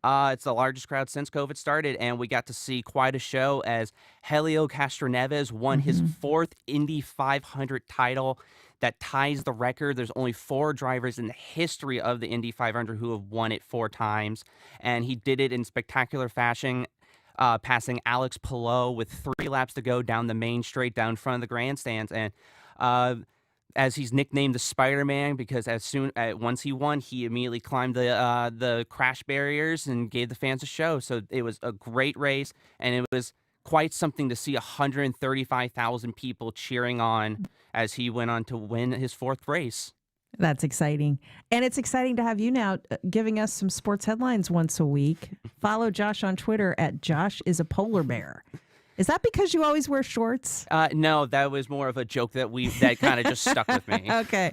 It's the largest crowd since COVID started, and we got to see quite a show as Helio Castroneves won his 4th Indy 500 title. That ties the record. There's only 4 drivers in the history of the Indy 500 who have won it 4 times, and he did it in spectacular fashion, passing Alex Palou with 3 laps to go down the main straight down front of the grandstands. And as he's nicknamed the Spider-Man, because once he won, he immediately climbed the crash barriers and gave the fans a show. So it was a great race, and it was quite something to see 135,000 people cheering on as he went on to win his 4th race. That's exciting. And it's exciting to have you now giving us some sports headlines once a week. Follow Josh on Twitter at Josh is a polar bear. Is that because you always wear shorts? No, that was more of a joke that kind of just stuck with me. Okay.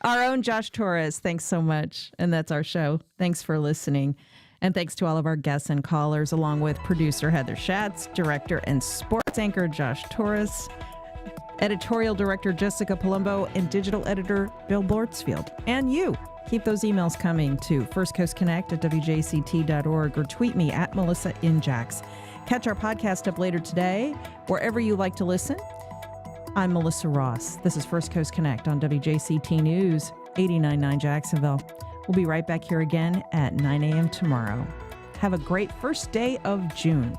Our own Josh Torres, thanks so much. And that's our show. Thanks for listening. And thanks to all of our guests and callers, along with producer Heather Schatz, director and sports anchor Josh Torres, editorial director Jessica Palumbo, and digital editor Bill Bortsfield. And you. Keep those emails coming to firstcoastconnect@wjct.org or tweet me at Melissa in Jax. Catch our podcast up later today, wherever you like to listen. I'm Melissa Ross. This is First Coast Connect on WJCT News 89.9 Jacksonville. We'll be right back here again at 9 a.m. tomorrow. Have a great first day of June.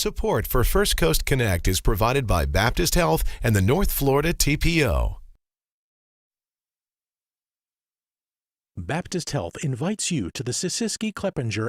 Support for First Coast Connect is provided by Baptist Health and the North Florida TPO. Baptist Health invites you to the Sisiski-Kleppinger